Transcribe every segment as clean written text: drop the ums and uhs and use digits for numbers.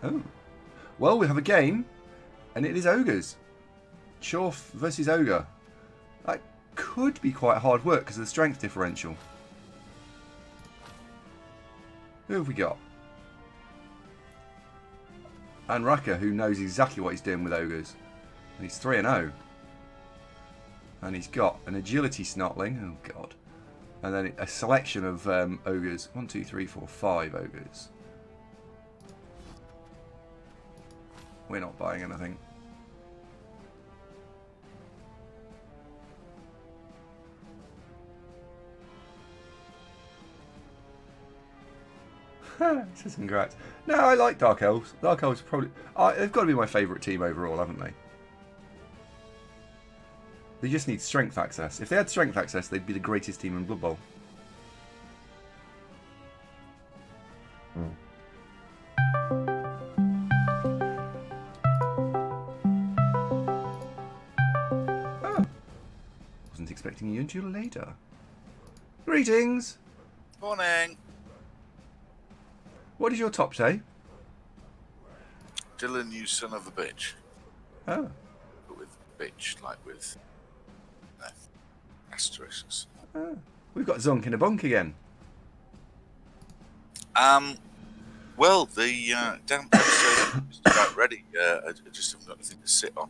Oh. Well, we have a game, and it is Ogres. Chorf versus Ogre. That could be quite hard work because of the strength differential. Who have we got? Anraka, who knows exactly what he's doing with Ogres. And he's 3-0. And he's got an agility snotling. Oh, God. And then a selection of Ogres. 1, 2, 3, 4, 5 Ogres. We're not buying anything. Says congrats. No, I like Dark Elves. Dark Elves probably... they've got to be my favourite team overall, haven't they? They just need strength access. If they had strength access, they'd be the greatest team in Blood Bowl. Oh. Wasn't expecting you until later. Greetings! Morning! What does your top say? Dylan, you son of a bitch. Oh. But with bitch, like with asterisks. Oh. We've got Zonk in a bunk again. Well, the damn episode is about ready. I just haven't got anything to sit on.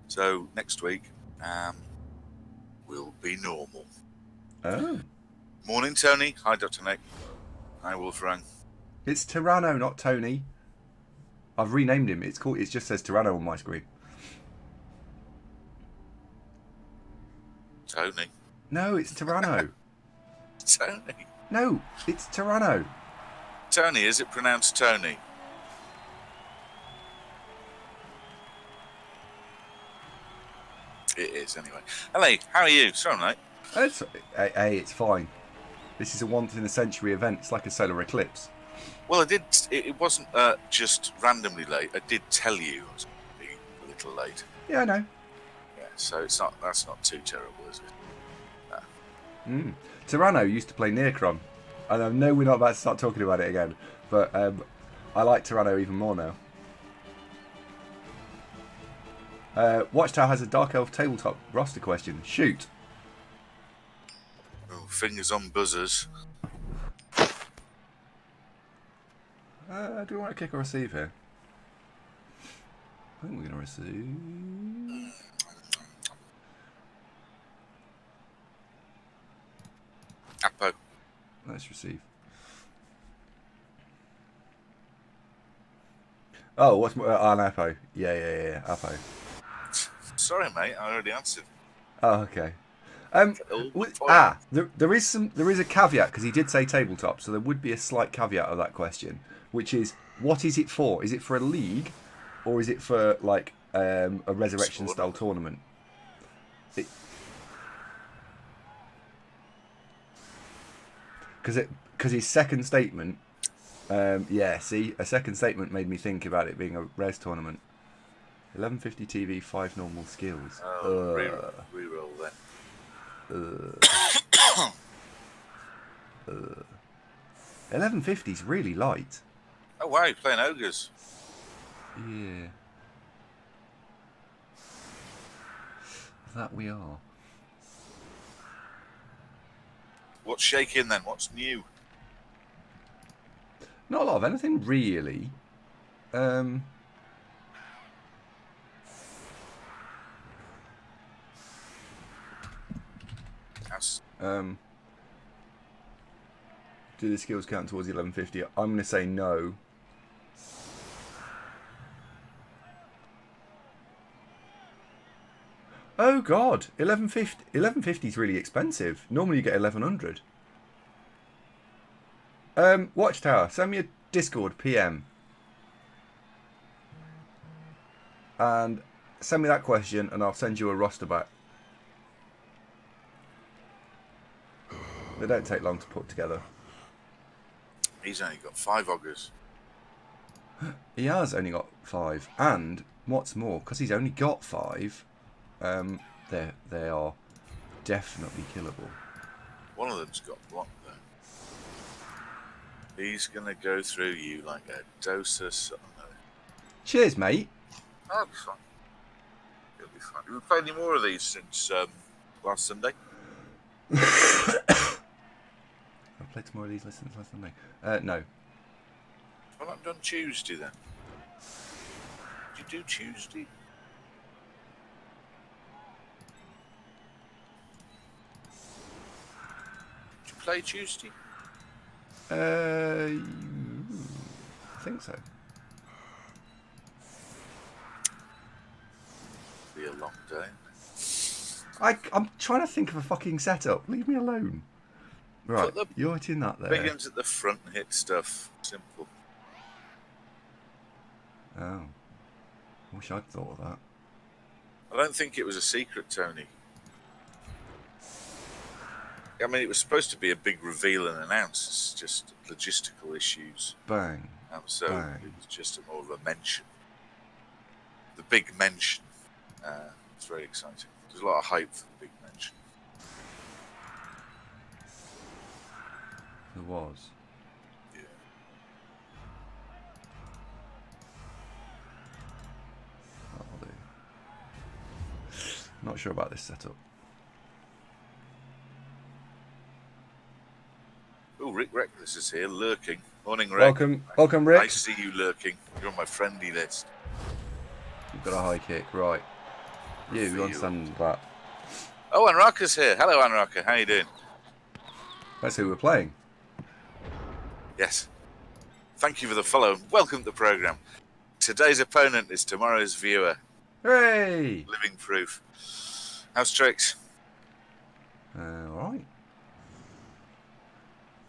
So next week will be normal. Oh. Morning, Tony. Hi, Dr. Nick. Hi, Wolfrang. It's Tyranno, not Tony. I've renamed him. It's called. It just says Tyranno on my screen. Tony. No, it's Tyranno. Tony. No, it's Tyranno. Tony, is it pronounced Tony? It is, anyway. Hello, how are you? Sorry, mate. Hey, it's fine. This is a once-in-a-century event. It's like a solar eclipse. Well, I did. It wasn't just randomly late. I did tell you I was going to be a little late. Yeah, I know. Yeah, so it's not. That's not too terrible, is it? No. Tyranno used to play Necron. And I know we're not about to start talking about it again, but I like Tyranno even more now. Watchtower has a Dark Elf tabletop roster question. Shoot. Oh, fingers on buzzers. Do we want to kick or receive here? I think we're going to receive. Apo. Let's receive. Oh, what's more? An Apo. Yeah. Apo. Sorry, mate. I already answered. Oh, okay. There is a caveat because he did say tabletop, so there would be a slight caveat of that question, which is what is it for? Is it for a league, or is it for like a resurrection style tournament? Because his second statement, a second statement made me think about it being a res tournament. 1150 TV, 5 normal skills. Oh, reroll then. 1150 is really light. Oh wow, you're playing ogres. Yeah. That we are. What's shaking then? What's new? Not a lot of anything really. Do the skills count towards the 1150? I'm going to say no. Oh God, 1150 is really expensive. Normally you get 1100. Watchtower, send me a Discord PM. And send me that question and I'll send you a roster back. They don't take long to put together. He's only got 5 ogres. He has only got 5. And what's more, because he's only got 5, they are definitely killable. One of them's got block He's gonna go through you like a dose of something. Cheers, mate. That'll be fun. It'll be fun. Have we played any more of these since last Sunday? I've played some more of these lessons last Sunday. No. Well, I've done Tuesday then. Did you do Tuesday? Did you play Tuesday? I think so. Be a long day. I'm trying to think of a fucking setup. Leave me alone. Right, you're hitting that there. Begins at the front and hit stuff. Simple. Oh. I wish I'd thought of that. I don't think it was a secret, Tony. I mean, it was supposed to be a big reveal and announce. It's just logistical issues. Bang. So Bang. it was just more of a mention. The big mention. It's very exciting. There's a lot of hype for the big mention. There was. Yeah. That'll do. Not sure about this setup. Oh, Rick Reckless is here, lurking. Morning, Rick. Welcome, Rick. Nice to see you lurking. You're on my friendly list. You've got a high kick, right? You understand that? Oh, Anraka's here. Hello, Anraka. How you doing? That's who we're playing. Yes. Thank you for the follow. Welcome to the program. Today's opponent is tomorrow's viewer. Hooray! Living proof. How's tricks? All right.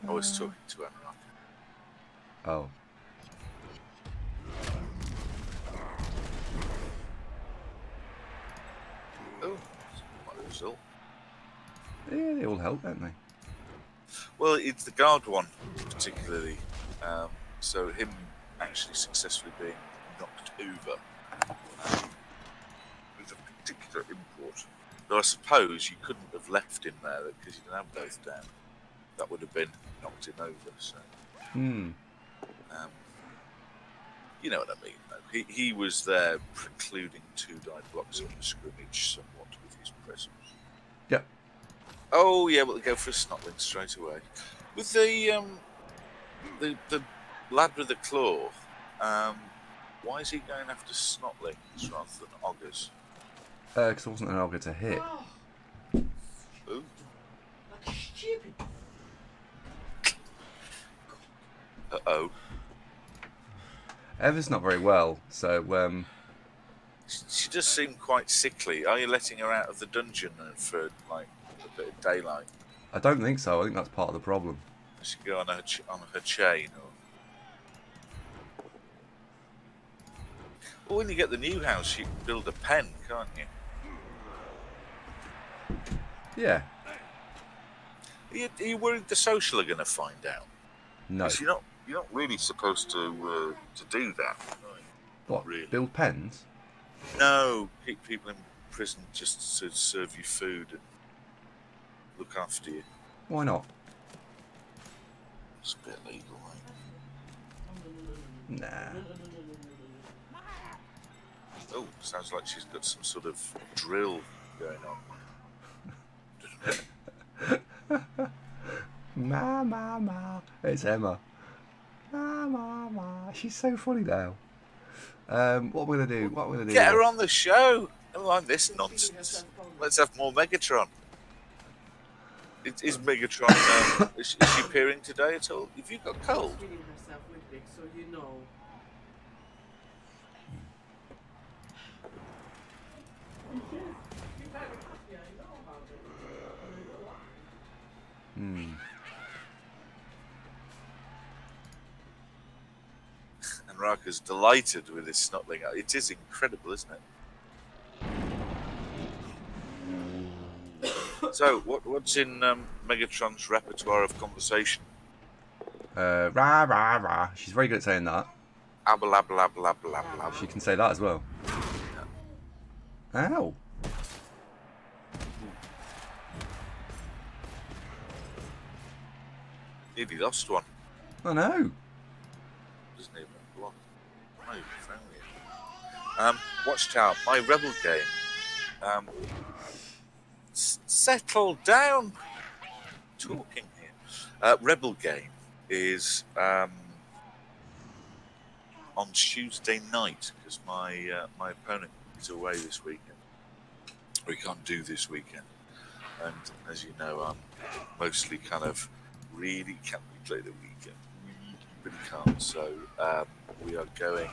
I was talking to Anraka. Oh. Oh, what a result. Yeah, they all help, don't they? Well, it's the guard one, particularly. So him actually successfully being knocked over was a particular import. Though I suppose you couldn't have left him there because you didn't have both down. That would have been knocked him over. So, you know what I mean, though. He was there precluding two die blocks on the scrimmage somewhat with his presence. Yep. Oh, yeah, we'll go for a snotling straight away. With the lad with the claw, why is he going after snotlings rather than ogres? Because it wasn't an ogre to hit. Ooh. Like stupid. Uh-oh. Ever's not very well, so She does seem quite sickly. Are you letting her out of the dungeon for, like, a bit of daylight? I don't think so. I think that's part of the problem. Does she go on her chain? Or... Well, when you get the new house, you can build a pen, can't you? Yeah. Are you worried the social are going to find out? No. 'Cause you're not really supposed to do that. What? Really? Build pens? No, keep people in prison just to serve you food and look after you. Why not? It's a bit illegal, mate. Nah. Oh, sounds like she's got some sort of drill going on. Ma. It's Emma. Ma. She's so funny now. What we're gonna do? Get her on the show. I don't like this nonsense. Let's have more Megatron. Is Megatron? Is she appearing today at all? Have you got cold? Feeling herself with Vic, so you know. And Raka's delighted with his snotling. It is incredible, isn't it? So, what's in Megatron's repertoire of conversation? Rah. She's very good at saying that. Abba-labba-labba-labba-labba. She can say that as well. Ow. Nearly lost one. I know. Doesn't even block. Oh, very weird. Watchtower, my rebel game. Settle down. Talking here. Rebel game is on Tuesday night because my opponent is away this weekend. We can't do this weekend, and as you know, I'm mostly kind of really can't we play the weekend, really can't. So we are going. I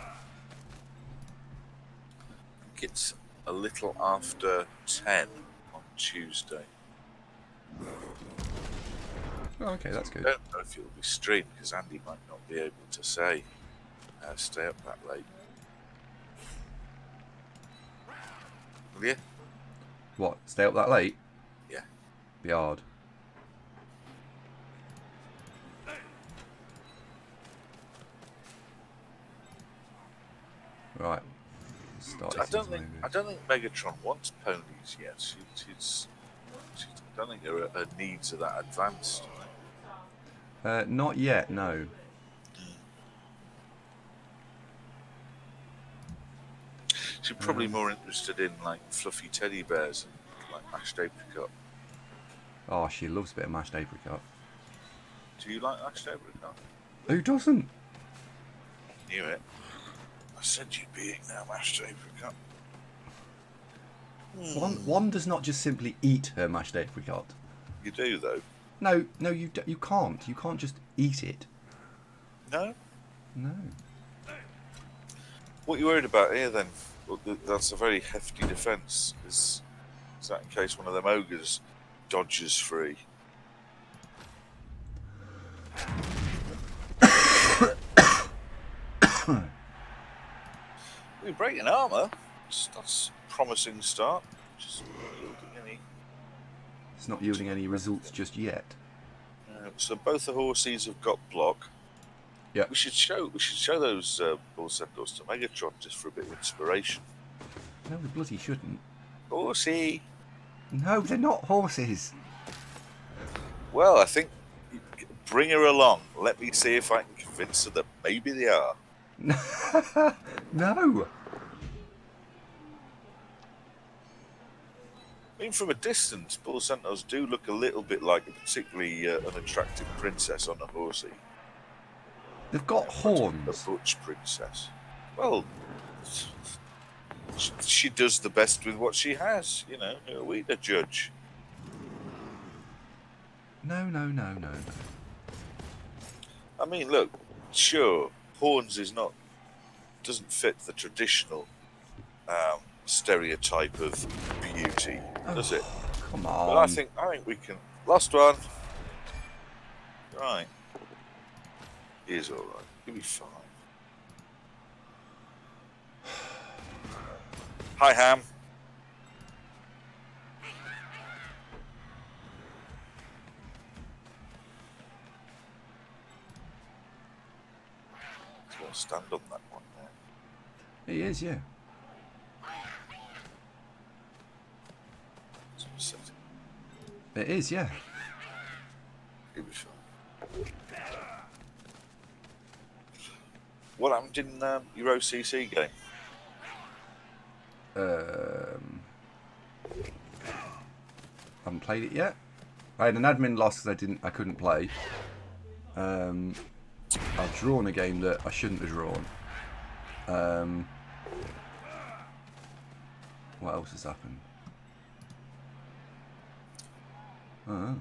think it's a little after 10 on Tuesday. Oh, okay, that's I good. don't know if it will be streamed because Andy might not be able to say stay up that late. Will you? What? Stay up that late? Yeah. Be hard. Right. I don't think Megatron wants ponies yet. I don't think her needs are that advanced. Not yet, no. She's probably more interested in like fluffy teddy bears and like mashed apricot. Oh, she loves a bit of mashed apricot. Do you like mashed apricot? Who doesn't? Knew it. I said you'd be eating that mashed apricot. One does not just simply eat her mashed apricot. You do though. No, you can't. You can't just eat it. No. No. What are you worried about here then? Well, that's a very hefty defence. Is that in case one of them ogres dodges free? We're breaking armour. That's a promising start. Just It's not yielding any results just yet. So both the horses have got block. Yeah. We should show those bull centaurs to Megatron just for a bit of inspiration. No, we bloody shouldn't. Horsey. No, they're not horses. Well, I think bring her along. Let me see if I can convince her that maybe they are. No. I mean, from a distance, bull centaurs do look a little bit like a particularly unattractive princess on a horsey. They've got horns. A butch princess. Well, she does the best with what she has. You know, who are we to judge? No. I mean, look, sure, horns doesn't fit the traditional stereotype of beauty, does it? Come on. But I think we can. Last one. Right. He's all right. He'll be fine. Hi, Ham. He's going to stand on that one there. He is, yeah. It is, yeah. He'll be fine. What happened in your OCC game? Haven't played it yet. I had an admin loss because I couldn't play. I've drawn a game that I shouldn't have drawn. What else has happened? Oh.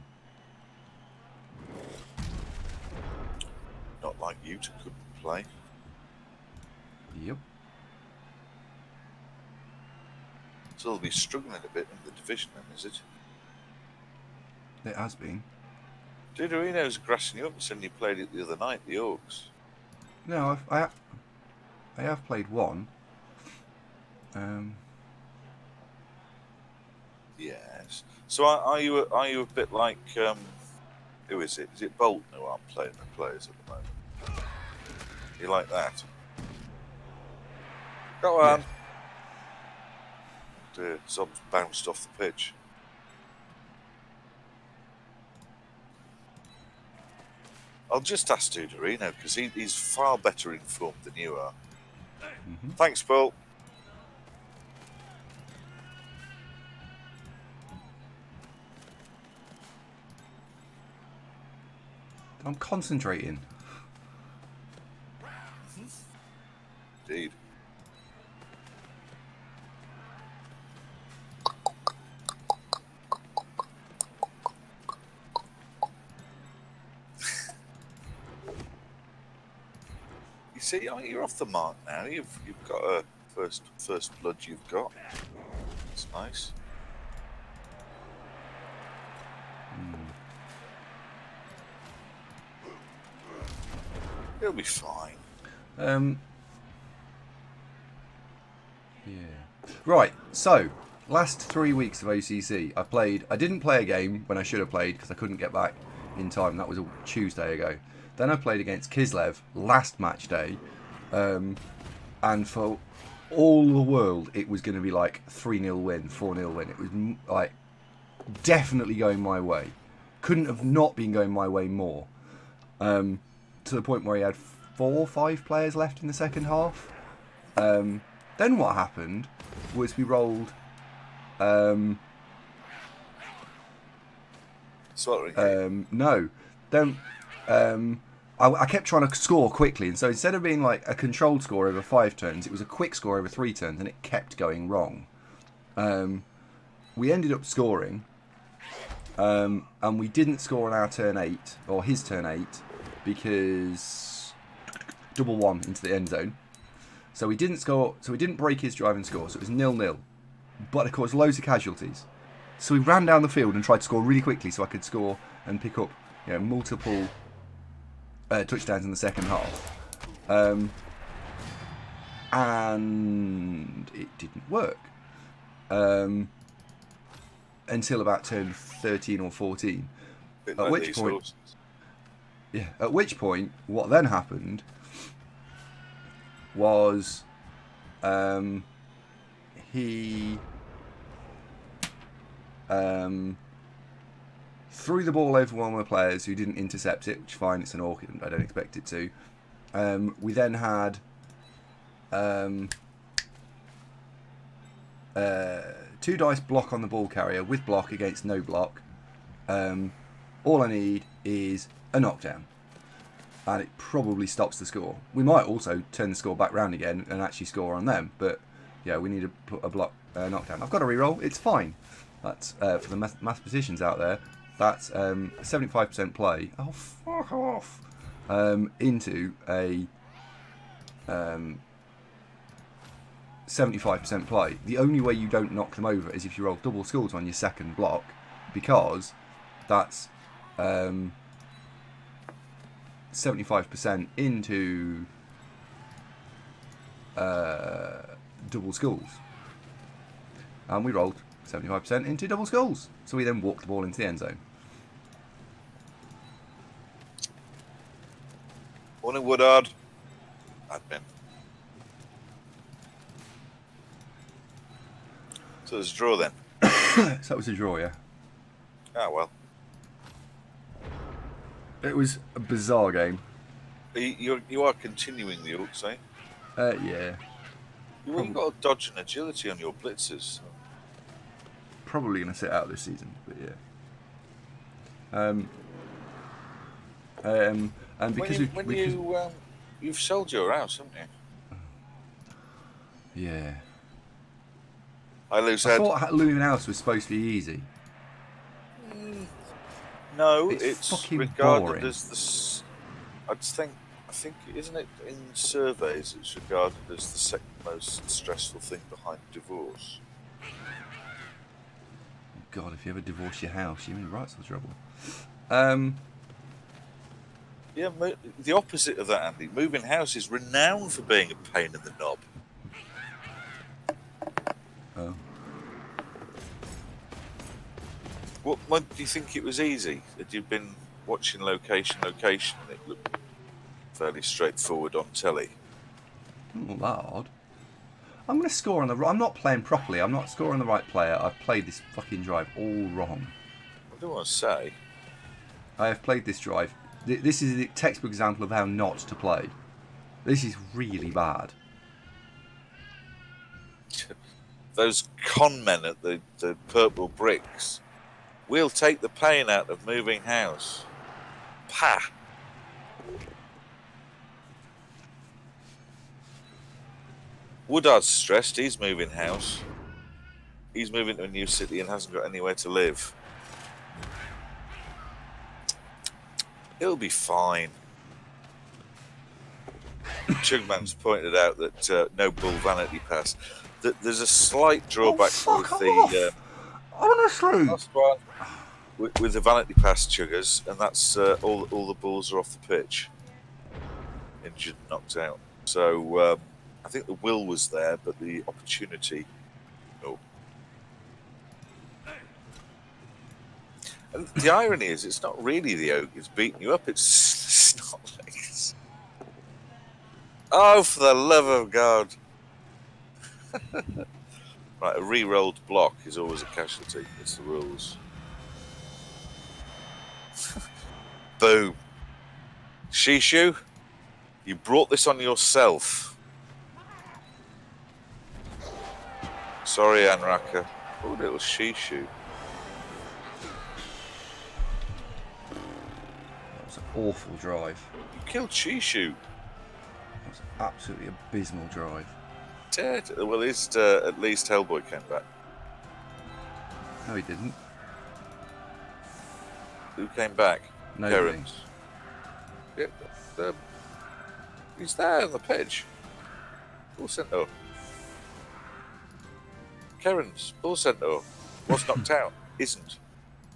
Not like you two couldn't play. Yep. So they'll be struggling a bit in the division then, is it? It has been. Didorino's grassing you up saying you played it the other night, the Orcs. No, I have played one. Yes. So are you a bit like who is it? Is it Bolton who aren't playing the players at the moment? You like that? Go on. Yeah. Dear, Zob's bounced off the pitch. I'll just ask Duderino because he's far better informed than you are. Mm-hmm. Thanks, Paul. I'm concentrating. Indeed. You see, you're off the mark now. You've got a first blood. You've got. It's nice. It'll be fine. Yeah. Right. So, last 3 weeks of OCC, I didn't play a game when I should have played because I couldn't get back in time. That was a Tuesday ago. Then I played against Kislev last match day, and for all the world, it was going to be like 3-0 win, 4-0 win. It was like definitely going my way. Couldn't have not been going my way more. To the point where he had 4 or 5 players left in the second half. Then what happened was we rolled. Sorry. No. Then I kept trying to score quickly, and so instead of being like a controlled score over 5 turns, it was a quick score over 3 turns, and it kept going wrong. We ended up scoring, and we didn't score on our turn 8 or his turn 8 because 1-1 into the end zone. So we didn't score. So we didn't break his drive and score. So it was 0-0. But of course, loads of casualties. So we ran down the field and tried to score really quickly, so I could score and pick up, multiple touchdowns in the second half. And it didn't work until about turn 13 or 14. At which point, at which point, what then happened was he threw the ball over one of the players who didn't intercept it, which is fine, it's an orchid, I don't expect it to. We then had 2 dice block on the ball carrier with block against no block. All I need is a knockdown, and it probably stops the score. We might also turn the score back round again and actually score on them, but yeah, we need to put a block knockdown. I've got a reroll, it's fine. That's for the mathematicians out there. That's 75% play. Oh, fuck off! Into a 75% play. The only way you don't knock them over is if you roll double skulls on your second block, because that's 75% into double skulls. And we rolled 75% into double skulls. So we then walked the ball into the end zone. Morning, Woodard. Admin. So there's a draw then. So that was a draw, yeah. Ah, well. It was a bizarre game. You are continuing the Orcs, eh? Yeah. You've got a dodge and agility on your blitzers. So. Probably going to sit out this season, but yeah. And because you've sold your house, haven't you? Yeah. I thought losing house was supposed to be easy. No, it's fucking regarded boring. as the. I think isn't it in surveys? It's regarded as the second most stressful thing behind divorce. God, if you ever divorce your house, you're in right sort of trouble. Yeah, the opposite of that, Andy. Moving house is renowned for being a pain in the knob. Oh. What do you think it was easy? Had you been watching location, and it looked fairly straightforward on telly? Not that hard. I'm going to score on the... I'm not playing properly. I'm not scoring the right player. I've played this fucking drive all wrong. I don't want to say. I have played this drive. This is a textbook example of how not to play. This is really bad. Those con men at the purple bricks. We'll take the pain out of moving house. Pah! Woodard's stressed. He's moving house. He's moving to a new city and hasn't got anywhere to live. He'll be fine. Chugman's pointed out that no bull vanity pass. There's a slight drawback fuck with off. the Honestly. last one with the vanity pass chuggers, and that's all the bulls are off the pitch, injured, knocked out. So I think the will was there, but the opportunity. No. And the irony is, it's not really the ogres beating you up; it's snotlings. Oh, for the love of God! Right, a re-rolled block is always a casualty. It's the rules. Boom. Shishu, you brought this on yourself. Sorry, Anraka. Oh, little Shishu. That was an awful drive. You killed Shishu. That was an absolutely abysmal drive. Dead. Well, at least Hellboy came back. No, he didn't. Who came back? Nobody. Terrence. Yeah, he's there on the pitch. Bull Centaur. Kerens, Bull Centaur. Was knocked out. Isn't.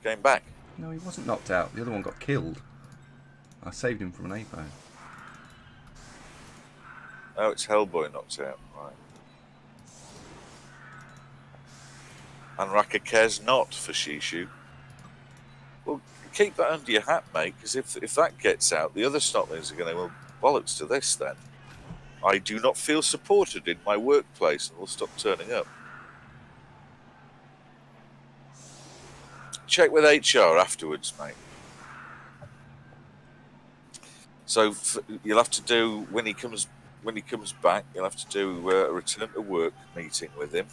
Came back. No, he wasn't knocked out. The other one got killed. I saved him from an APO. Oh, it's Hellboy knocked out. Right. Anraka cares not for Shishu. Well, keep that under your hat, mate, because if that gets out, the other snotlings are going to, well, bollocks to this then. I do not feel supported in my workplace and will stop turning up. Check with HR afterwards, mate. So you'll have to do, when he comes back, you'll have to do a return to work meeting with him.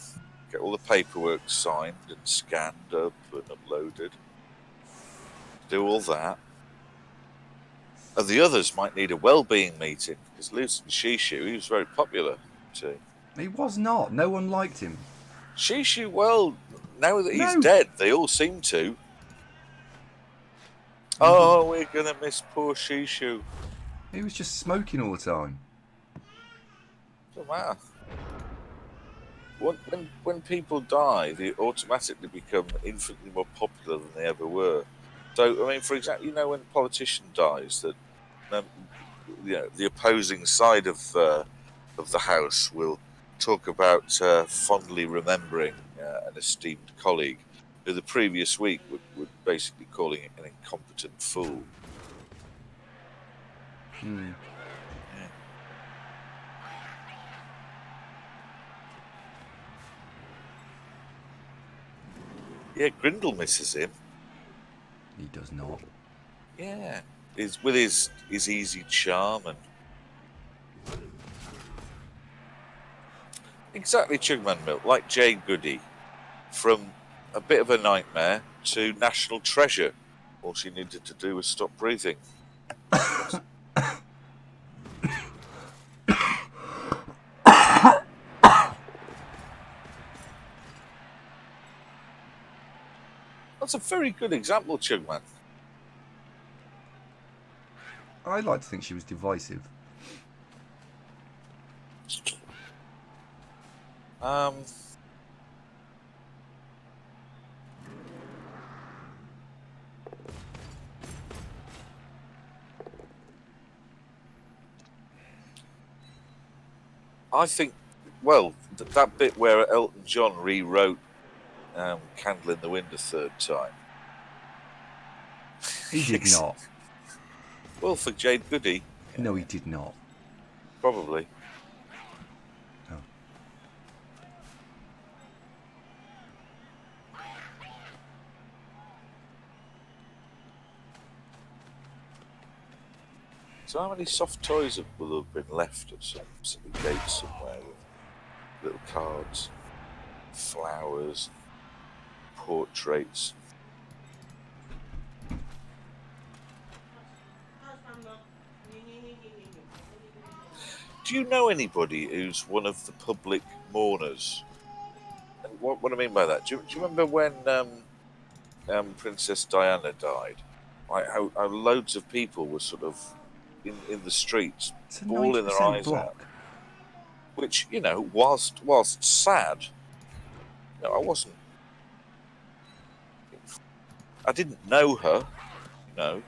Get all the paperwork signed and scanned up and uploaded. Do all that. And the others might need a well-being meeting, because Lucian Shishu, he was very popular too. He was not. No one liked him. Shishu, well, now that he's dead, they all seem to. Oh, we're going to miss poor Shishu. He was just smoking all the time. Doesn't matter. When people die, they automatically become infinitely more popular than they ever were. So, I mean, for example, you know, when a politician dies, that the opposing side of the house will talk about fondly remembering an esteemed colleague who the previous week would basically calling it an incompetent fool. Hmm. Yeah, Grindel misses him. He does not. Yeah, with his easy charm and exactly Chugman Milk, like Jane Goody, from a bit of a nightmare to national treasure. All she needed to do was stop breathing. That's a very good example, Chugman. I like to think she was divisive. I think, well, that bit where Elton John rewrote Candle in the Wind a third time. He did not. Well, for Jade Goody. No, he did not. Probably. Oh. So how many soft toys will have been left at some silly gate somewhere with little cards, flowers, portraits? Do you know anybody who's one of the public mourners? And what I mean by that, do you remember when Princess Diana died? Like how loads of people were sort of in the streets, It's a bawling their 90% eyes block. out. Which, you know, whilst sad, you know, I didn't know her, you know.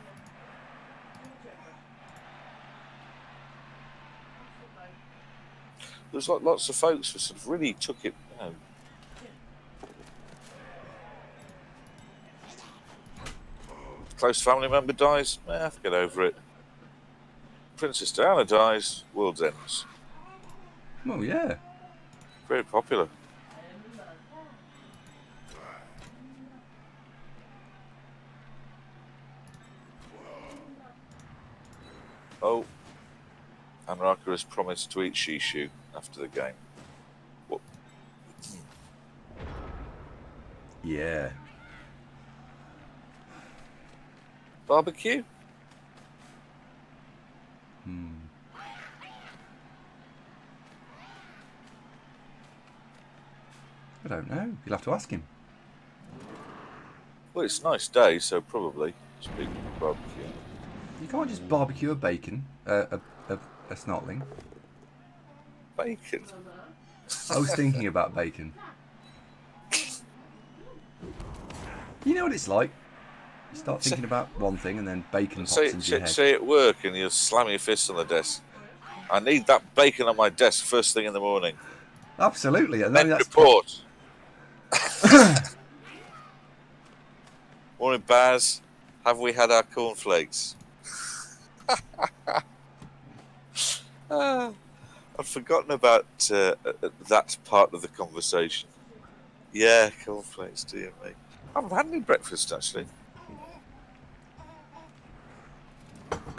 There's lots of folks who sort of really took it, you know. Close family member dies, get over it. Princess Diana dies, world ends. Oh, yeah. Very popular. Oh, Anraka has promised to eat Shishu after the game. What? Yeah. Barbecue? I don't know. You'll have to ask him. Well, it's a nice day, so probably. Speaking of barbecue. You can't just barbecue a bacon, a snotling. Bacon? I was thinking about bacon. You know what it's like. You start thinking about one thing and then bacon pops into your head. Say at work and you'll slam your fist on the desk. I need that bacon on my desk first thing in the morning. Absolutely. And Then that's report. Morning, Baz. Have we had our cornflakes? I've forgotten about that part of the conversation. Yeah, cornflakes, dear me. I haven't had any breakfast, actually.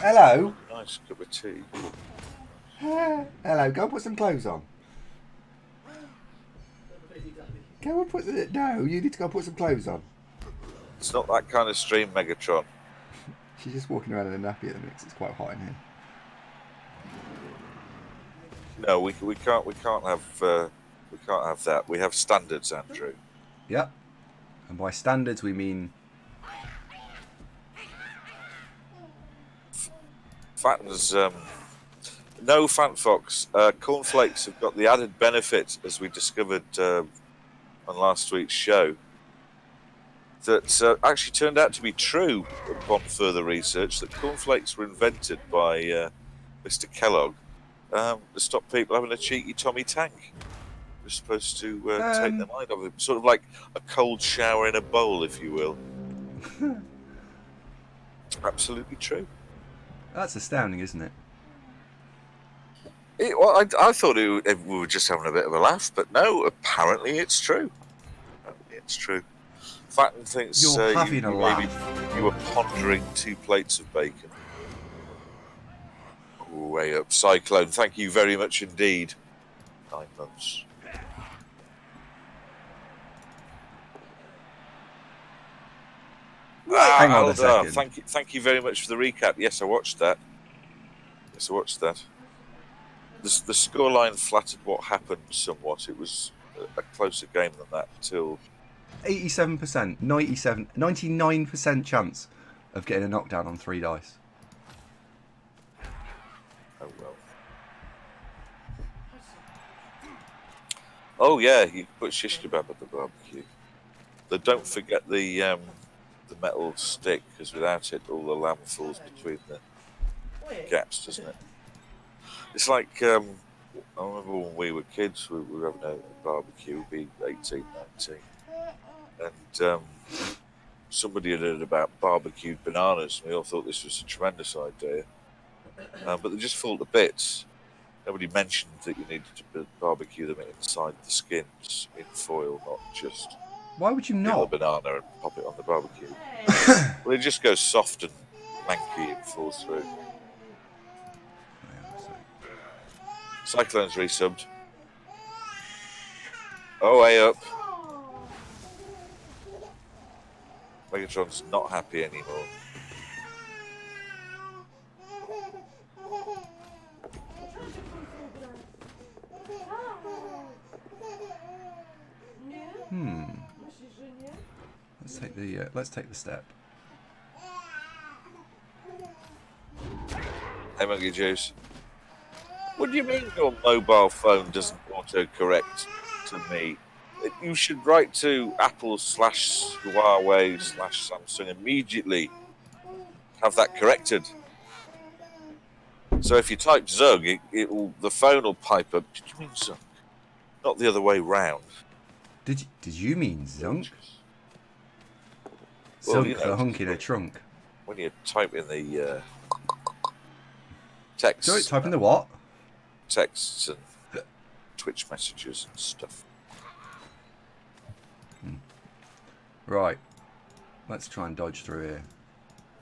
Hello. Nice cup of tea. Hello. Go and put some clothes on. Go and put the... No, you need to go and put some clothes on. It's not that kind of stream, Megatron. She's just walking around in a nappy at the minute 'cause it's quite hot in here. No, we can't have that. We have standards, Andrew. Yep. And by standards we mean... Fattens, no, Fat Fox. Cornflakes have got the added benefit, as we discovered on last week's show, that actually turned out to be true upon further research, that cornflakes were invented by Mr. Kellogg to stop people having a cheeky Tommy Tank. We're supposed to take their mind off it. Sort of like a cold shower in a bowl, if you will. Absolutely true. That's astounding, isn't it? Well, I thought we were just having a bit of a laugh, but no, apparently it's true. Apparently it's true. Fatten thinks You're having a laugh. Maybe you were pondering 2 plates of bacon. Way up. Cyclone, thank you very much indeed. 9 months. Hang on a second. Thank you very much for the recap. Yes, I watched that. The scoreline flattered what happened somewhat. It was a closer game than that until 87%, 99% chance of getting a knockdown on 3 dice. Oh well. Oh yeah, you can put shish kebab at the barbecue. But don't forget the metal stick, because without it, all the lamb falls between the gaps, doesn't it? It's like I remember when we were kids, we were having a barbecue, we'd be 18, 19, and somebody had heard about barbecued bananas, and we all thought this was a tremendous idea, but they just fall to bits. Nobody mentioned that you needed to barbecue them inside the skins in foil, not just Why would you peel not? the banana and pop it on the barbecue. Well, it just goes soft and manky and falls through. Cyclone's resubbed. Oh, way up. Megatron's not happy anymore. Let's take the step. Hey, Monkey Juice. What do you mean your mobile phone doesn't auto-correct to me? You should write to Apple/Huawei/Samsung immediately. Have that corrected. So if you type Zug, the phone will pipe up. Did you mean Zug? Not the other way round. Did you mean Zunk? Well, Zunk, the hunk in a trunk. When you type in the text. Sorry, type in the what? Texts and Twitch messages and stuff. Right. Let's try and dodge through here.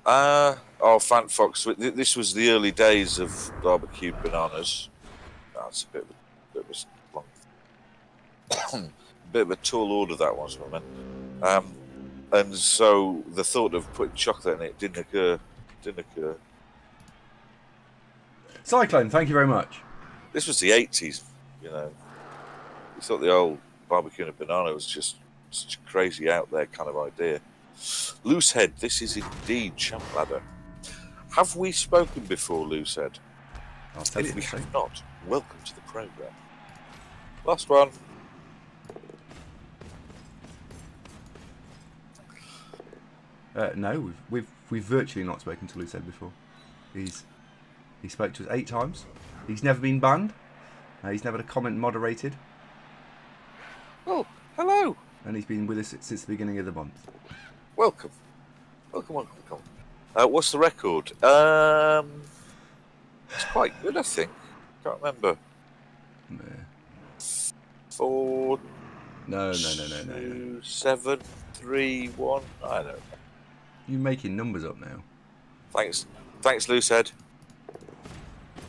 Fant Fox. This was the early days of barbecue bananas. That's a bit of a bit of a tall order, that was, my man. And so the thought of putting chocolate in it didn't occur. Cyclone, thank you very much. This was the 80s, you know. We thought the old barbecue and a banana was just such a crazy out there kind of idea. Loosehead, this is indeed Champ Ladder. Have we spoken before, Loosehead? I'll tell If you we have not, welcome to the program. Last one. No, we've virtually not spoken to Loosehead before. He spoke to us 8 times. He's never been banned. He's never had a comment moderated. Oh, hello. And he's been with us since the beginning of the month. Welcome. What's the record? It's quite good, I think. Can't remember. Yeah. 4, No. 2, 7, 3, 1. I don't know. You're making numbers up now. Thanks, Loosehead.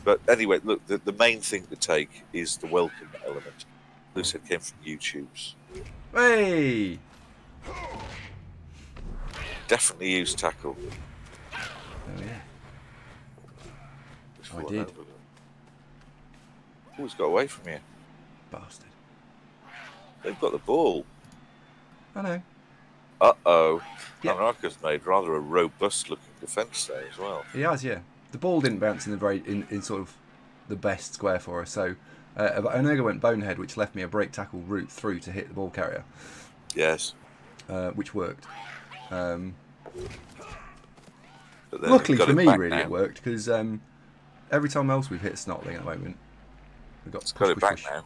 But anyway, look, the main thing to take is the welcome element. Loosehead came from YouTube's. Hey! Definitely use tackle. Oh, yeah. Just I fallen did. over them. Oh, he's got away from you. Bastard. They've got the ball. I know. Uh-oh. Yep. Anarka's made rather a robust-looking defence there as well. He has, yeah. The ball didn't bounce in sort of the best square for us, so Onaga went bonehead, which left me a break tackle route through to hit the ball carrier. Yes. Which worked. But then Luckily got for it me, back really, now. it worked, because every time else we've hit a snotling at the moment, we've got Got it back now.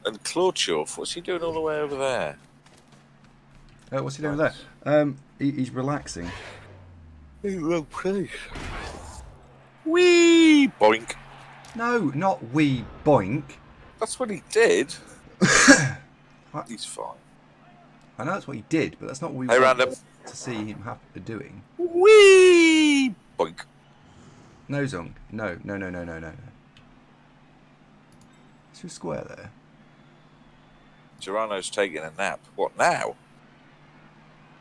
And Chorf, what's he doing all the way over there? What's he doing with that? He's relaxing. Okay. Wee boink. No, not wee boink. That's what he did. He's fine. I know that's what he did, but that's not what we Hey, want Random. to see him happy doing. Wee boink. No, Zung. No. Is there a square there? Tyranno's taking a nap. What now?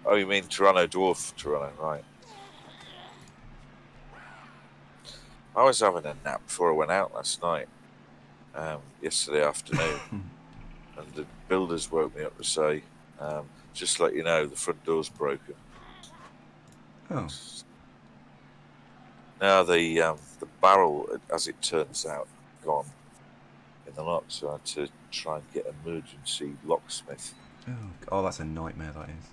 Oh, you mean Tyranno Dwarf Tyranno, right. I was having a nap before I went out last night, yesterday afternoon, and the builders woke me up to say, just to let you know, the front door's broken. Oh. Now the barrel, as it turns out, gone in the lock, so I had to try and get emergency locksmith. Oh, that's a nightmare, that is.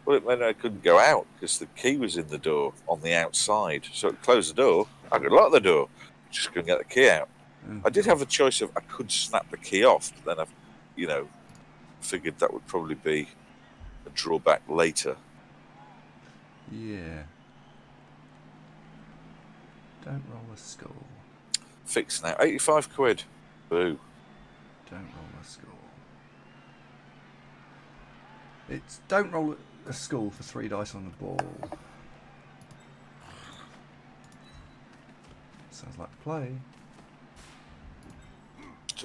Well, it meant I couldn't go out because the key was in the door on the outside. So it closed the door. I could lock the door. Just couldn't get the key out. Oh. I did have a choice of I could snap the key off, but then I, figured that would probably be a drawback later. Yeah. Don't roll a skull. Fixed now. 85 quid. Boo. Don't roll a skull. It's don't roll a skull for 3 dice on the ball. Sounds like play.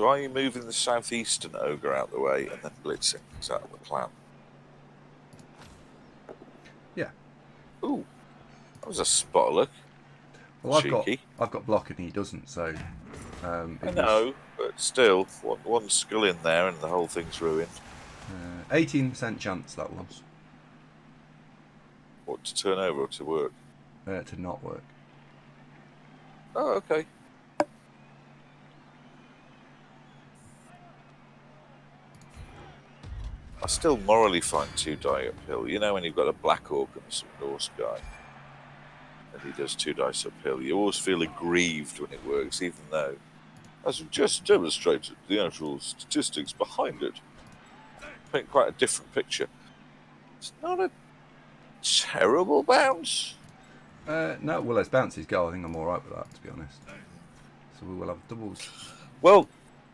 So are you moving the southeastern ogre out the way and then blitzing? Is that the plan? Yeah. Ooh, that was a spot look. Well, Cheeky. I've got block and he doesn't, so I know, but still, one skull in there and the whole thing's ruined. 18% chance that was. What, to turn over or to work? To not work. Oh, okay. I still morally find 2 die uphill. You know when you've got a Black Orc and some Norse guy, and he does 2 dice uphill, you always feel aggrieved when it works, even though, as we've just demonstrated, the actual statistics behind it paint quite a different picture. It's not a terrible bounce. No, well, as bounces go, I think I'm alright with that, to be honest. So we will have doubles. Well,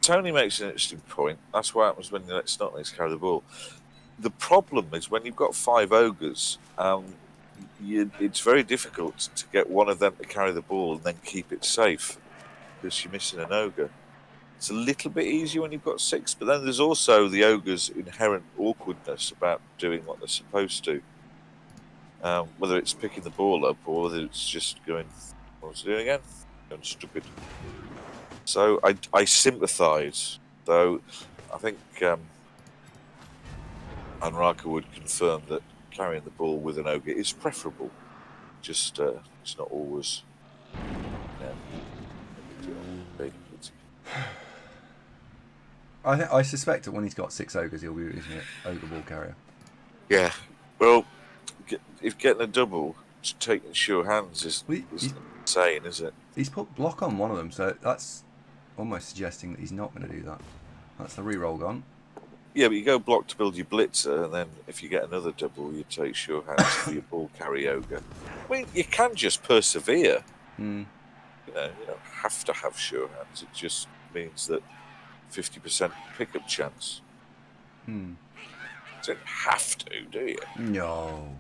Tony makes an interesting point. That's what happens when you let Snotlings carry the ball. The problem is when you've got 5 ogres, it's very difficult to get one of them to carry the ball and then keep it safe because you're missing an ogre. It's a little bit easier when you've got 6, but then there's also the ogre's inherent awkwardness about doing what they're supposed to. Whether it's picking the ball up or whether it's just going, what's it doing again? Going stupid. So I sympathise, though I think Anraka would confirm that carrying the ball with an ogre is preferable. Just it's not always. I suspect that when he's got 6 ogres, he'll be using an ogre ball carrier. Yeah, well, if getting a double, taking sure hands is insane, is it? He's put block on one of them, so that's almost suggesting that he's not going to do that. That's the reroll gone. Yeah, but you go block to build your blitzer, and then if you get another double, you take sure hands for your ball carry ogre. I mean, you can just persevere. You know, you don't have to have sure hands. It just means that 50% pickup chance. You don't have to, do you? No.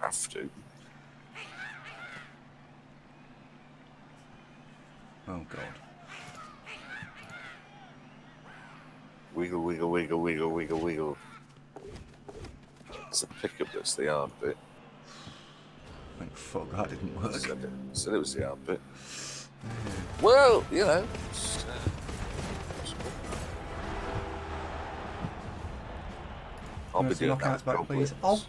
Have to. Oh, God. Wiggle, wiggle, wiggle, wiggle, wiggle, wiggle. It's the pickup that's the hard bit. Thank fuck that didn't work. Said it was the hard bit. Well, you know. I'll be doing knockouts that. back, please. Oh.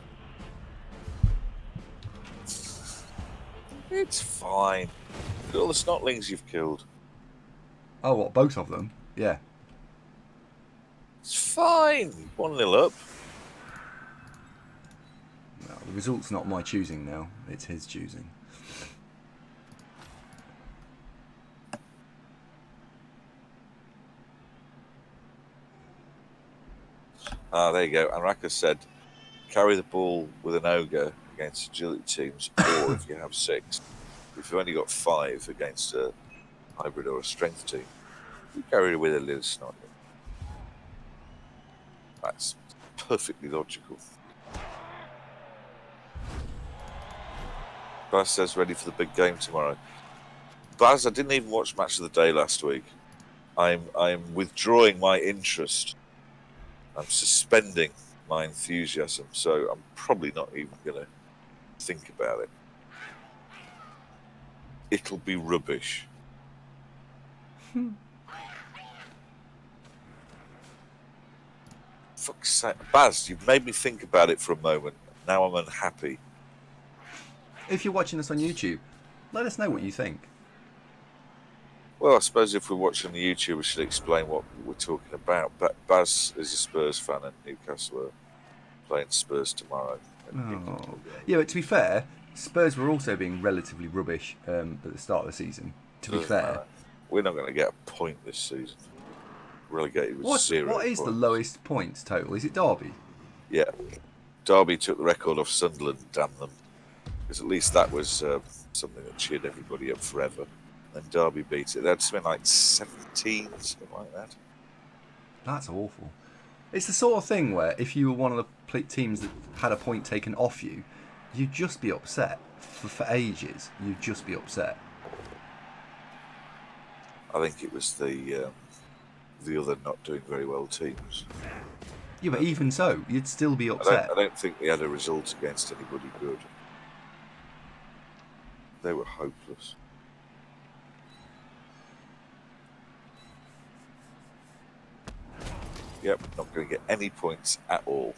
It's fine. Look at all the snotlings you've killed. Oh, what, both of them? Yeah. It's fine. 1-0 up. No, the result's not my choosing now. It's his choosing. Ah, there you go. Anraka said, carry the ball with an ogre against agility teams, or if you have 6. If you've only got 5 against a hybrid or a strength team, you carry it with a little snotling. That's perfectly logical. Baz says ready for the big game tomorrow. Baz, I didn't even watch Match of the Day last week. I'm withdrawing my interest. I'm suspending my enthusiasm, so I'm probably not even going to think about it. It'll be rubbish. Fuck's sake. Baz, you've made me think about it for a moment. Now I'm unhappy. If you're watching this on YouTube, let us know what you think. Well, I suppose if we're watching the YouTube, we should explain what we're talking about. But Baz is a Spurs fan, and Newcastle are playing Spurs tomorrow. Oh. Yeah, but to be fair, Spurs were also being relatively rubbish at the start of the season. To be fair, we're not going to get a point this season. Relegated with 0 What is points. the lowest points total? Is it Derby? Yeah. Derby took the record off Sunderland, damn them. Because at least that was something that cheered everybody up forever. And Derby beat it. They had something like 17, something like that. That's awful. It's the sort of thing where if you were one of the teams that had a point taken off you, you'd just be upset. For ages, you'd just be upset. I think it was the the other not doing very well teams. Yeah, but even so, you'd still be I upset. don't think they had a result against anybody good. They were hopeless. Yep, not going to get any points at all.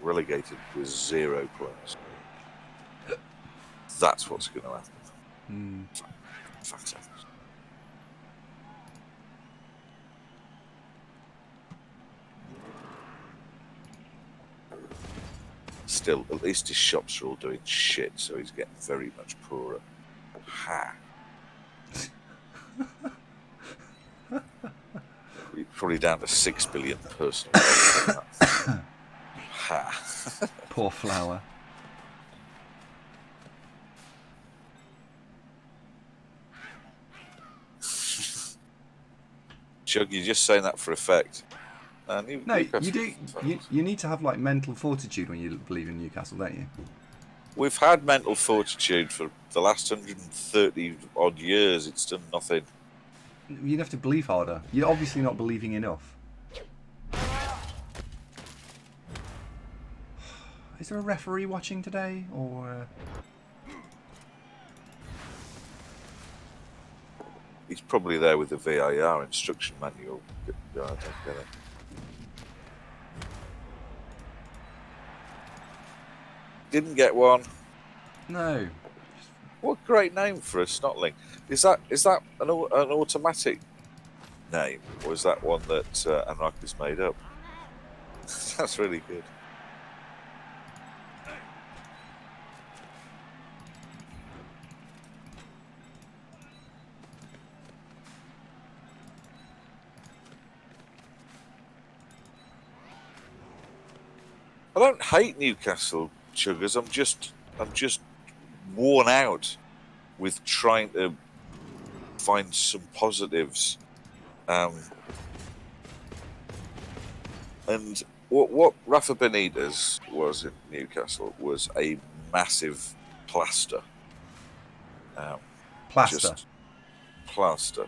Relegated with 0 points. That's what's going to happen. Fat ass. Still, at least his shops are all doing shit, so he's getting very much poorer. Ha. Probably down to 6 billion personal. Ha. Poor Flower. Chug, you're just saying that for effect. No, you do. You need to have like mental fortitude when you believe in Newcastle, don't you? We've had mental fortitude for the last 130 odd years. It's done nothing. You'd have to believe harder. You're obviously not believing enough. Is there a referee watching today, or? He's probably there with the VAR instruction manual. I don't get it. Didn't get one. No. What a great name for a snotling. Is that an automatic name, or is that one that Anraki's made up? That's really good. I don't hate Newcastle, Chuggers. I'm just worn out with trying to find some positives. And what Rafa Benitez was in Newcastle was a massive plaster. Plaster. Just plaster,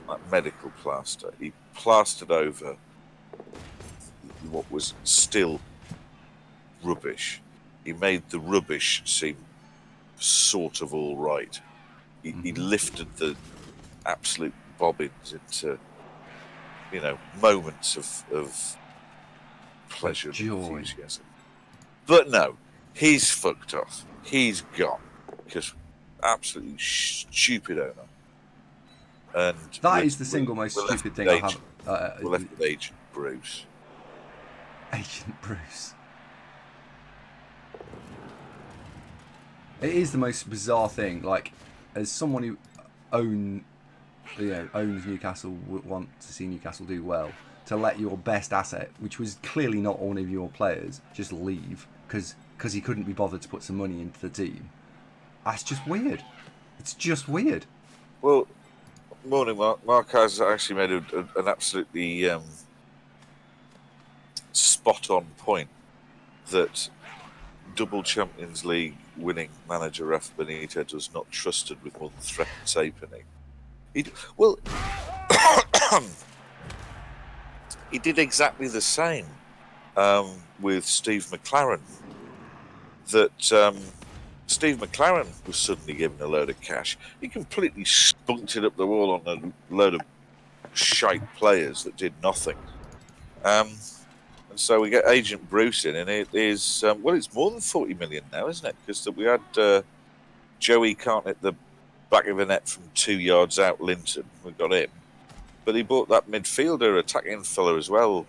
like medical plaster. He plastered over what was still rubbish. He made the rubbish seem sort of all right. He lifted the absolute bobbins into, moments of pleasure and joy. enthusiasm. But no, he's fucked off. He's gone because absolutely stupid owner. And That is the single most stupid thing I have. We're left with Agent Bruce. Agent Bruce. It is the most bizarre thing. Like, as someone who owns Newcastle, would want to see Newcastle do well, to let your best asset, which was clearly not one of your players, just leave because he couldn't be bothered to put some money into the team. That's just weird. It's just weird. Well, morning, Mark. Mark has actually made an absolutely spot-on point that double Champions League winning manager Rafa Benitez was not trusted with more than threatened halfpenny. He did exactly the same with Steve McLaren. That Steve McLaren was suddenly given a load of cash. He completely spunked it up the wall on a load of shite players that did nothing. And so we get Agent Bruce in, and it is, it's more than 40 million now, isn't it? Because we had Joey can't hit the back of the net from 2 yards out, Linton. We got him. But he bought that midfielder, attacking fella as well,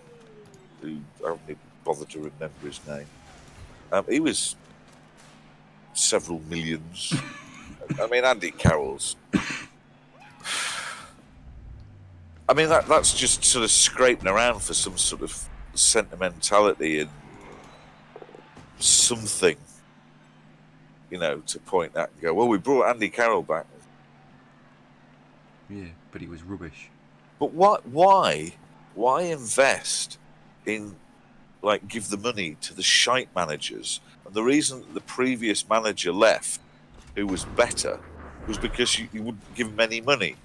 who I don't even bother to remember his name. He was several millions. I mean, Andy Carroll's. I mean, that's just sort of scraping around for some sort of sentimentality and something, to point at and go, well, we brought Andy Carroll back. Yeah, but he was rubbish. But why invest in, give the money to the shite managers? And the reason that the previous manager left, who was better, was because you wouldn't give him any money.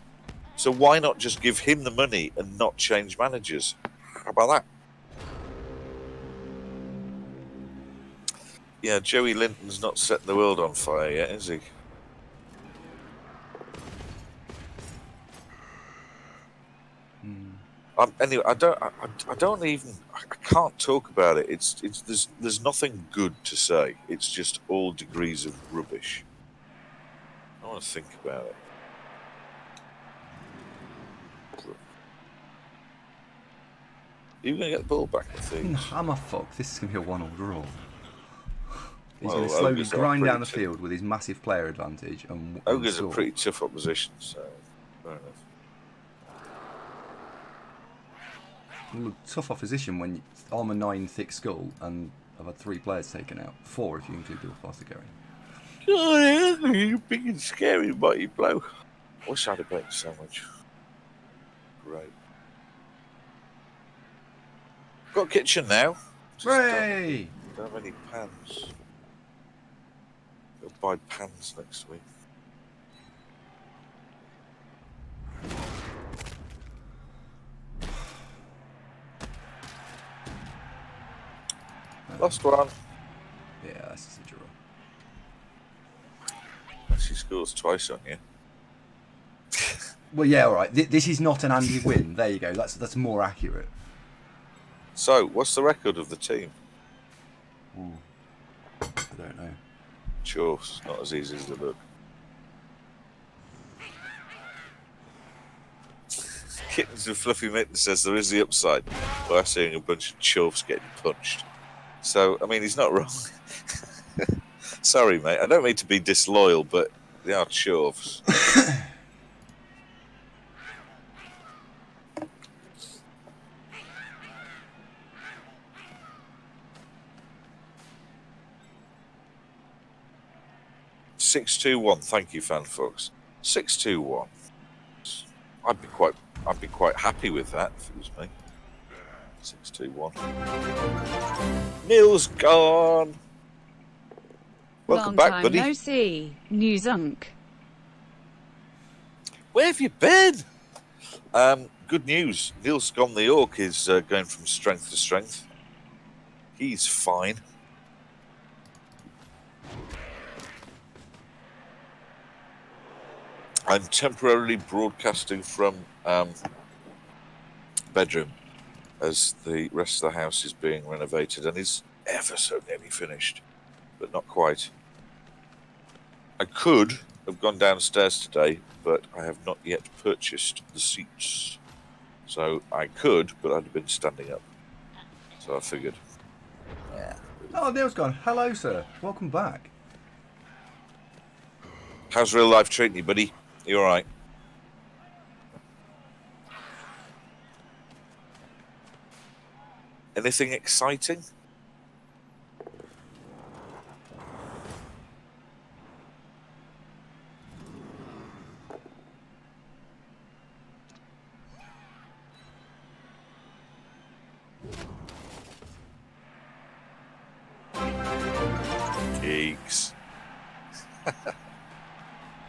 So why not just give him the money and not change managers? How about that? Yeah, Joey Linton's not setting the world on fire yet, is he? Anyway, I can't talk about it. There's nothing good to say. It's just all degrees of rubbish. I want to think about it. Are you going to get the ball back, I think? I'm a fuck. This is going to be a 1-1 draw. He's Well, going to slowly Ogres are grind down the pretty field with his massive player advantage. And Ogres are score. pretty tough opposition, so fair enough. Well, tough opposition when armour 9 thick skull and I've had 3 players taken out. 4 if you include Bill Foster going. God, you big and scary mighty bloke. I wish I had a bacon sandwich. Great. Got a kitchen now. Hooray! Don't have any pans. I'll buy pans next week. Last one. Yeah, this is a draw. She scores twice on you. Well, yeah, all right. This is not an Andy win. There you go. That's more accurate. So, what's the record of the team? Ooh. I don't know. Chorf's not as easy as it look. Kittens and Fluffy Mitten says there is the upside by seeing a bunch of Chorfs getting punched. So, I mean, he's not wrong. Sorry, mate. I don't mean to be disloyal, but they are Chorfs. 6-2-1. Thank you, fan folks. 6-2-1. I'd be quite happy with that if it was me. 6-2-1. Neil's gone. Welcome back, buddy. Long time no see. New Zunk. Where have you been? Good news. Neil's gone. The Orc is going from strength to strength. He's fine. I'm temporarily broadcasting from bedroom as the rest of the house is being renovated and is ever so nearly finished, but not quite. I could have gone downstairs today, but I have not yet purchased the seats. So I could, but I'd have been standing up. So I figured. Yeah. Oh, Neil's gone. Hello, sir. Welcome back. How's real life treating you, buddy? You all right? Anything exciting? Geeks.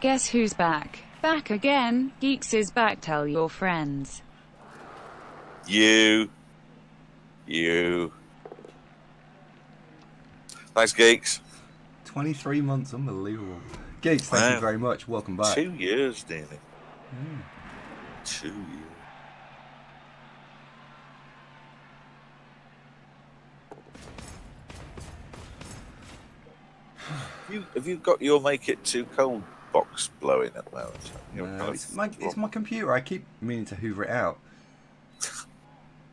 Guess who's back? Back again. Geeks is back. Tell your friends. You. Thanks, Geeks. 23 months, unbelievable. Gates, thank you very much. Welcome back. 2 years, nearly. 2 years. Have you got your make it too cold box blowing at the moment? No, it's my computer. I keep meaning to hoover it out.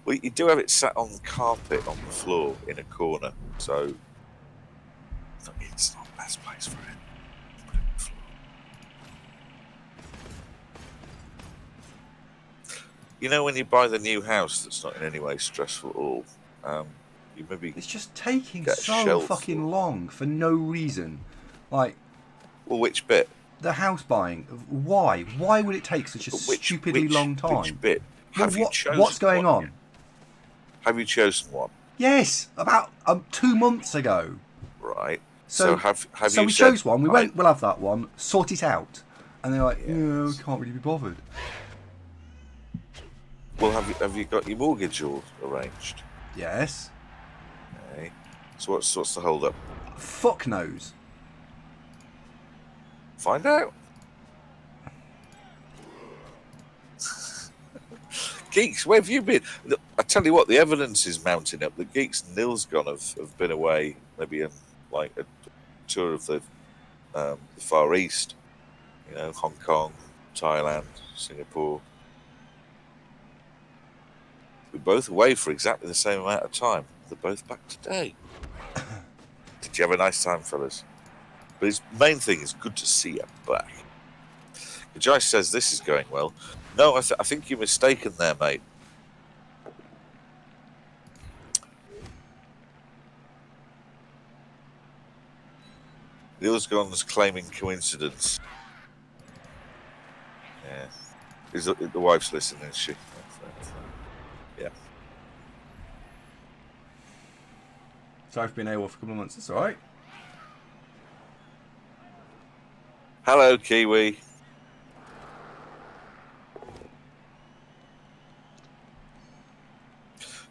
Well, you do have it sat on the carpet on the floor in a corner, so it's not the best place for it. Put it on the floor. You know, when you buy the new house that's not in any way stressful at all, you maybe It's just taking get a so shelf fucking long for no reason. Like, well, which bit? the house buying. Why? Why would it take such a stupidly long time? Which bit? Well, Have you chosen what's going one on? yet? Have you chosen one? Yes, about 2 months ago. Right. So have so you we said, chose one. We went. We'll have that one. Sort it out. And they're like, Yes. no, can't really be bothered. Well, have you got your mortgage all arranged? Yes. Okay. So what's the hold up? Fuck knows. Find out. Geeks, where have you been? Look, I tell you what, the evidence is mounting up. The Geeks and Nilsgon have been away, maybe on like a tour of the Far East. You know, Hong Kong, Thailand, Singapore. We're both away for exactly the same amount of time. They're both back today. Did you have a nice time, fellas? But his main thing is good to see you back. Jai says this is going well. No, I think you're mistaken there, mate. The Osgon's claiming coincidence. Yeah. Is the wife's listening, is she? Yeah. So I've been AWOL for a couple of months. That's all right. Hello, Kiwi.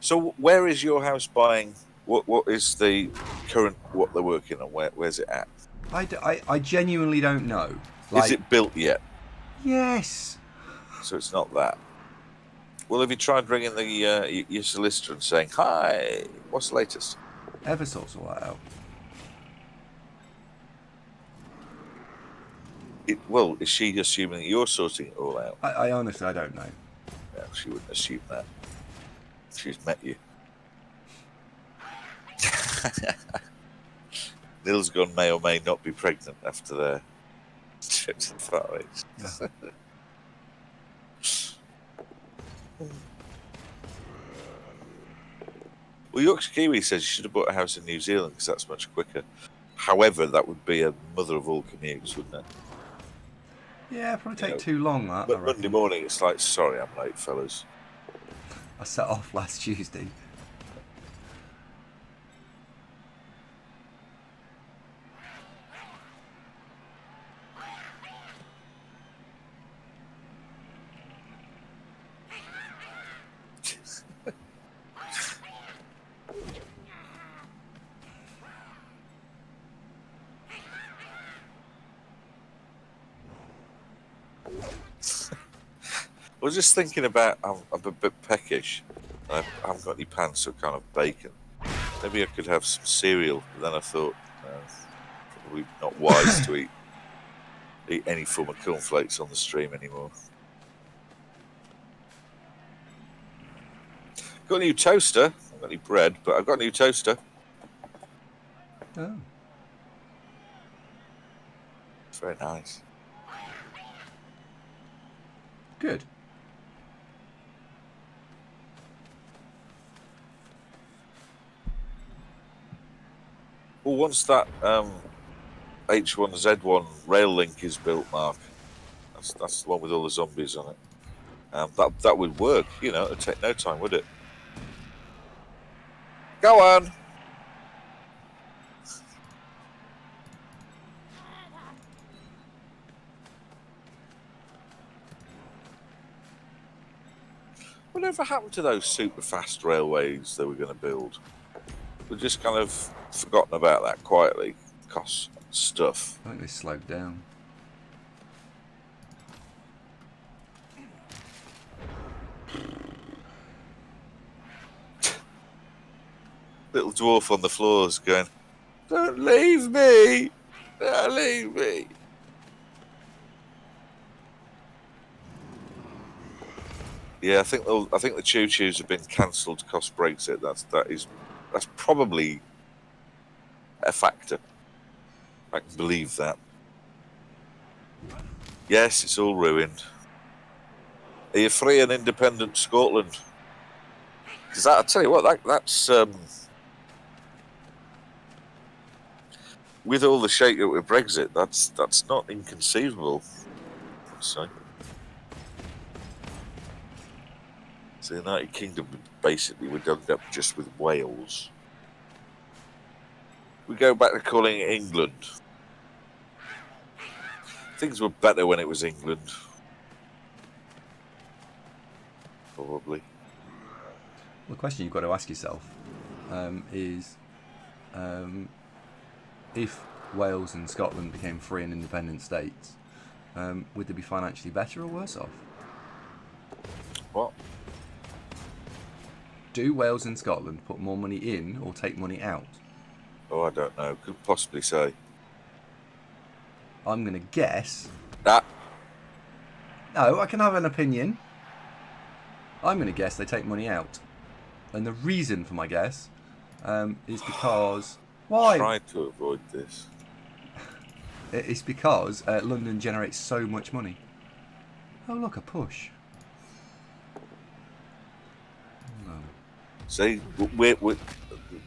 So, where is your house buying? What is the current what they're working on? Where's it at? I genuinely don't know. Is it built yet? Yes. So it's not that. Well, have you tried ringing the your solicitor and saying, "Hi, what's the latest?" Ever sorts all that out. Well, is she assuming that you're sorting it all out? I honestly, I don't know. No, she wouldn't assume that. She's met you. Nilsgon may or may not be pregnant after their trip to the Far East. Yeah. Well, Yorkshire Kiwi says you should have bought a house in New Zealand because that's much quicker. However, that would be a mother of all commutes, wouldn't it? Yeah, probably take too long, that. But Monday morning, it's like, sorry, I'm late, fellas. I set off last Tuesday. I was just thinking about, I'm a bit peckish. I haven't got any pants, so kind of bacon. Maybe I could have some cereal. But then I thought, probably not wise to eat any form of cornflakes on the stream anymore. Got a new toaster. I've got any bread, but I've got a new toaster. Oh. It's very nice. Good. Well, once that H1Z1 rail link is built, Mark, that's the one with all the zombies on it. That would work, you know. It'd take no time, would it? Go on. Whatever happened to those super fast railways they were going to build? We've just kind of forgotten about that quietly. Costs stuff. I think they slowed down. Little dwarf on the floors going, "Don't leave me! Don't leave me!" Yeah, I think the choo-choos have been cancelled to cost Brexit. That's probably a factor. I can believe that. Yes, it's all ruined. Are you free and independent Scotland? Because I tell you what, that's with all the shake-up with Brexit, that's not inconceivable. So the United Kingdom basically would end up just with Wales. We go back to calling it England. Things were better when it was England. probably. The question you've got to ask yourself is if Wales and Scotland became free and independent states, would they be financially better or worse off? What? Do Wales and Scotland put more money in or take money out? Oh, I don't know. Could possibly say. I'm going to guess. Ah, No, I can have an opinion. I'm going to guess they take money out. And the reason for my guess is because... Why? try to avoid this. It's because London generates so much money. Oh, look, a push. No. See,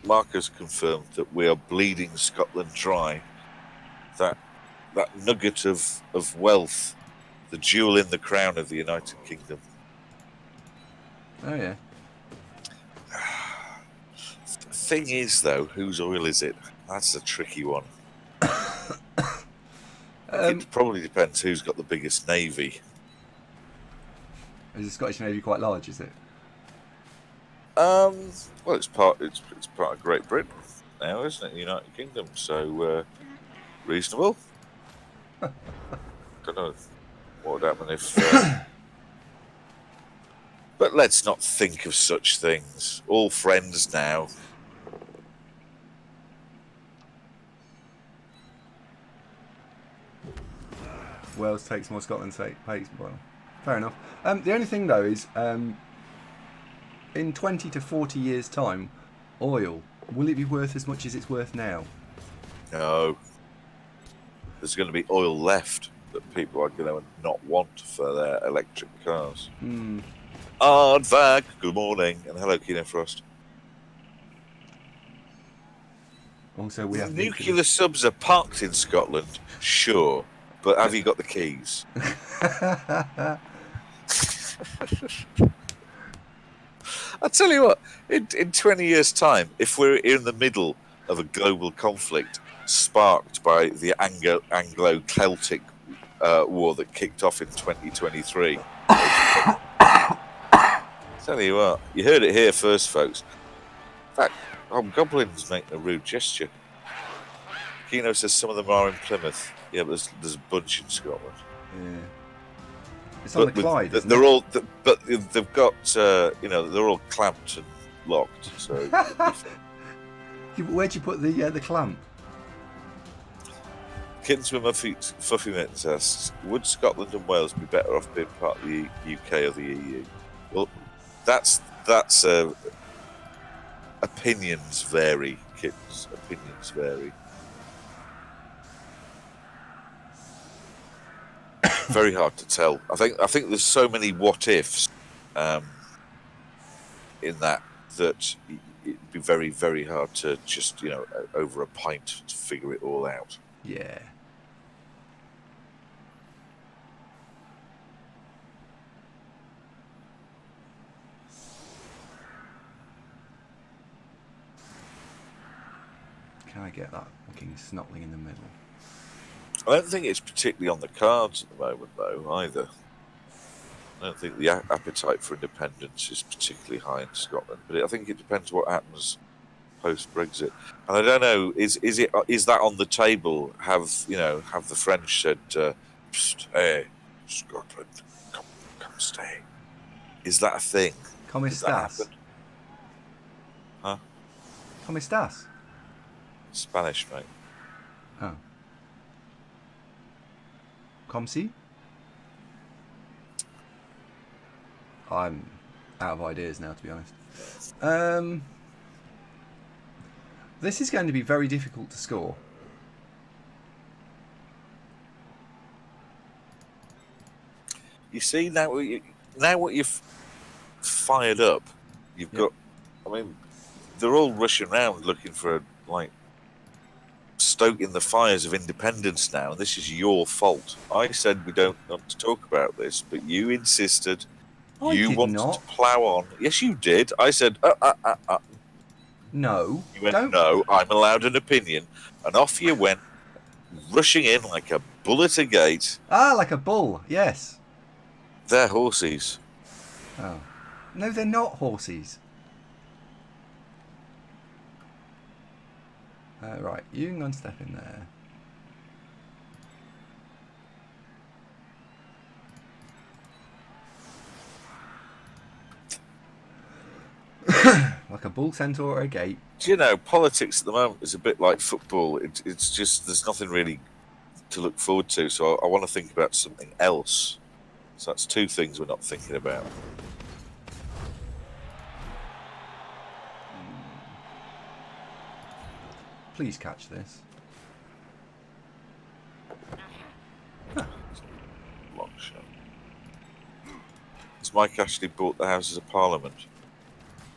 Mark has confirmed that we are bleeding Scotland dry. That nugget of wealth, the jewel in the crown of the United Kingdom. Oh, yeah. Thing is, though, whose oil is it? That's a tricky one. It probably depends who's got the biggest navy. Is the Scottish Navy quite large, is it? Well, it's part of Great Britain now, isn't it? The United Kingdom, so reasonable. Don't know what would happen if. But let's not think of such things. All friends now. Wales takes more, Scotland takes... Well, fair enough. The only thing, though, is in 20 to 40 years' time, oil, will it be worth as much as it's worth now? No. There's going to be oil left that people are going to not want for their electric cars. Aardvark, good morning, and hello, Keenan Frost. Also, we have Nuclear subs are parked in Scotland, sure, but have you got the keys? I'll tell you what, in 20 years' time, if we're in the middle of a global conflict sparked by the Anglo-Celtic war that kicked off in 2023, tell you what, you heard it here first, folks. In fact, Goblin's making a rude gesture. Keno says some of them are in Plymouth. Yeah, but there's a bunch in Scotland. Yeah. It's on the Clyde, isn't they're it? all, but they've got, they're all clamped and locked. So, Where'd you put the clamp? Kittens with my feet, Fluffy Mittens asks, would Scotland and Wales be better off being part of the UK or the EU? Well, that's opinions vary, Kittens. Opinions vary. Very hard to tell. I think there's so many what ifs in that it'd be very, very hard to just over a pint to figure it all out. Yeah. Can I get that fucking snotling in the middle? I don't think it's particularly on the cards at the moment, though, either. I don't think the appetite for independence is particularly high in Scotland, but I think it depends what happens post-Brexit. And I don't know, is that on the table? Have the French said, "Hey, Scotland, come stay"? Is that a thing? Come Does that estás? happen? Huh? Come estás? Spanish, mate. Oh. Come si? I'm out of ideas now, to be honest. This is going to be very difficult to score. You see, now what you've fired up, you've got. I mean, they're all rushing around looking for stoking the fires of independence now. And this is your fault. I said we don't want to talk about this, but you insisted. You wanted to plough on. Yes, you did. I said, No. You went, no, I'm allowed an opinion. And off you went, rushing in like a bull at a gate. Ah, like a bull, yes. They're horses. Oh. No, they're not horses. Right, you can go and step in there. Like a bull centaur or a gate. Do you know, politics at the moment is a bit like football. It's just, there's nothing really to look forward to, so I want to think about something else. So that's two things we're not thinking about. Please catch this. Long shot. Has Mike actually bought the Houses of Parliament?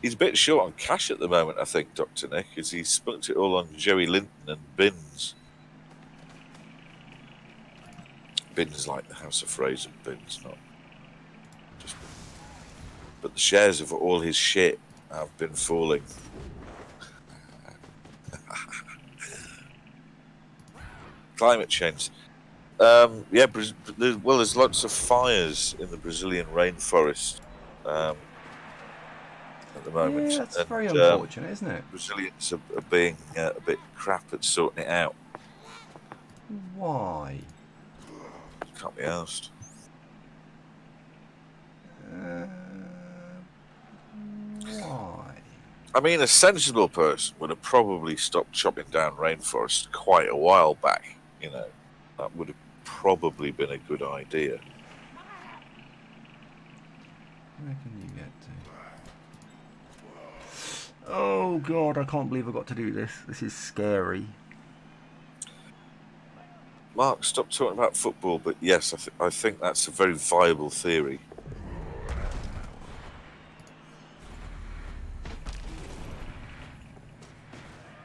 He's a bit short on cash at the moment, I think, Dr. Nick, because he spent it all on Joey Linton and Bins. Bins like the House of Fraser, Bins not. Just... But the shares of all his shit have been falling. Climate change. Yeah, well, there's lots of fires in the Brazilian rainforest at the moment. Yeah, that's very unfortunate, isn't it? Brazilians are being a bit crap at sorting it out. Why? Can't be asked. Why? I mean, a sensible person would have probably stopped chopping down rainforest quite a while back. You know, that would have probably been a good idea. Where can you get to? Oh God, I can't believe I got to do this. This is scary. Mark, stop talking about football, but yes, I think that's a very viable theory.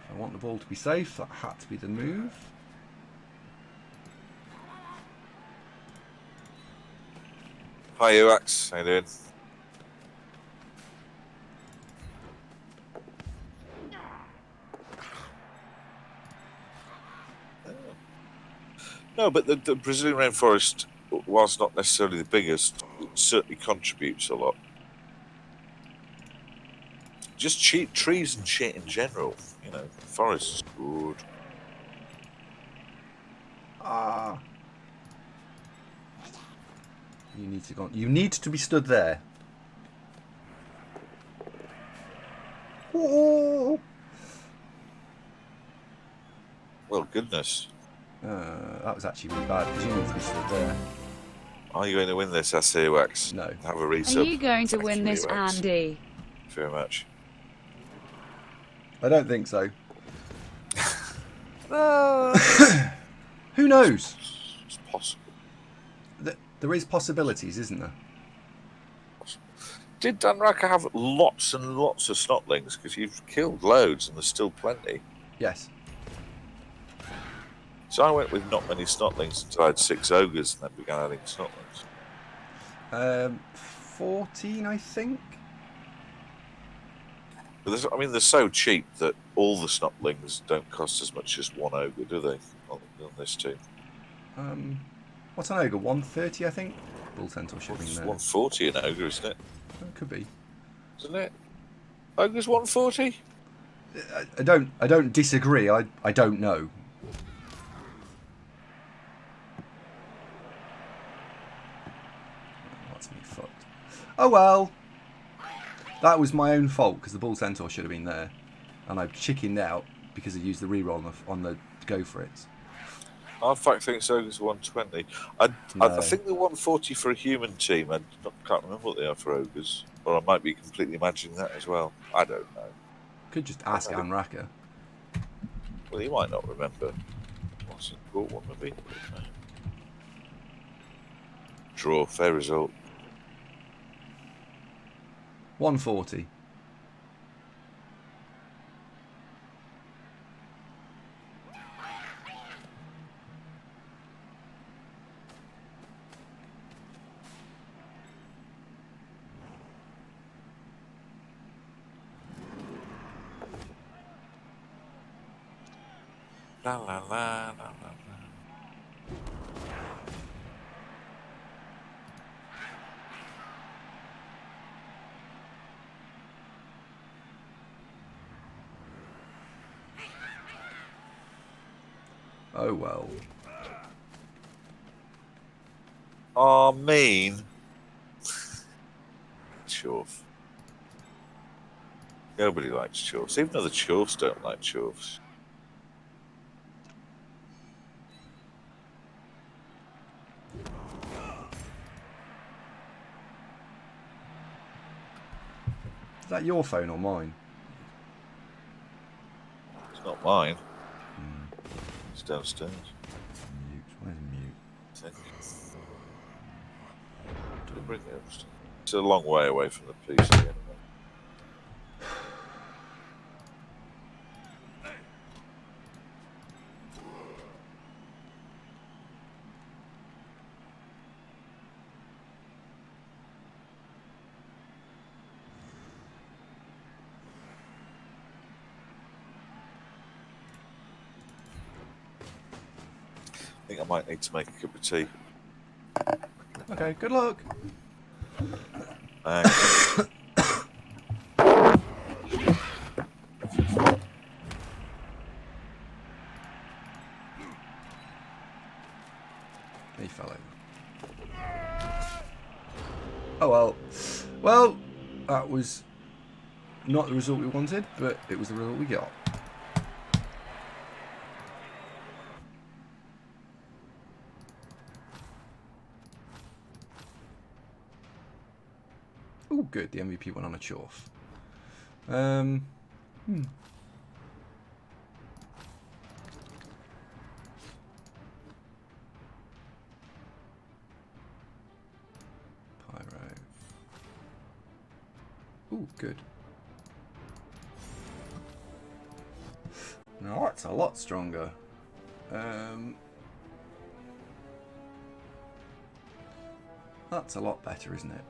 I want the ball to be safe. That had to be the move. Hi, Uax. How you doing? No, but the Brazilian rainforest, whilst not necessarily the biggest, certainly contributes a lot. Just cheap trees and shit in general, you know. Forests good. Ah. You need to go. You need to be stood there. Oh. Well, goodness. That was actually really bad because you need to be stood there. Are you going to win this, SC Wax? No. Have a Are resub. you going to Thank win you, this, Wax. Andy? Thank you very much. I don't think so. Who knows? It's possible. There is possibilities, isn't there? Did Dan Racker have lots and lots of snotlings? Because you've killed loads and there's still plenty. Yes. So I went with not many snotlings until I had 6 ogres and then began adding snotlings. 14, I think. But I mean, they're so cheap that all the snotlings don't cost as much as 1 ogre, do they? On this team. What's an ogre? 130, I think. Bull centaur shipping It's there. 140 an ogre, isn't it? Could be. Isn't it? Ogre's 140? I don't disagree. I don't know. That's me fucked. Oh well. That was my own fault because the bull centaur should have been there, and I chickened out because I used the reroll on the go for it. I in fact think ogre's 120. I think the 140 for a human team. Can't remember what they are for ogres, or I might be completely imagining that as well. I don't know. Could just ask Anracker. Well, he might not remember. What's he bought one maybe? Draw, fair result. 140. La la la la la la. Oh well. Oh, mean. Chorf. Nobody likes Chorfs. Even though the Chorfs don't like Chorfs. Is that your phone or mine? It's not mine. It's downstairs. Mute. Where's mute? I think. Did it bring it upstairs? It's a long way away from the PC anyway. I think I might need to make a cup of tea. Okay, good luck. Thanks. He fell over. Oh well. Well, that was not the result we wanted, but it was the result we got. Oh, good. The MVP went on a Chorf. Pyro. Oh, good. Now that's a lot stronger. That's a lot better, isn't it?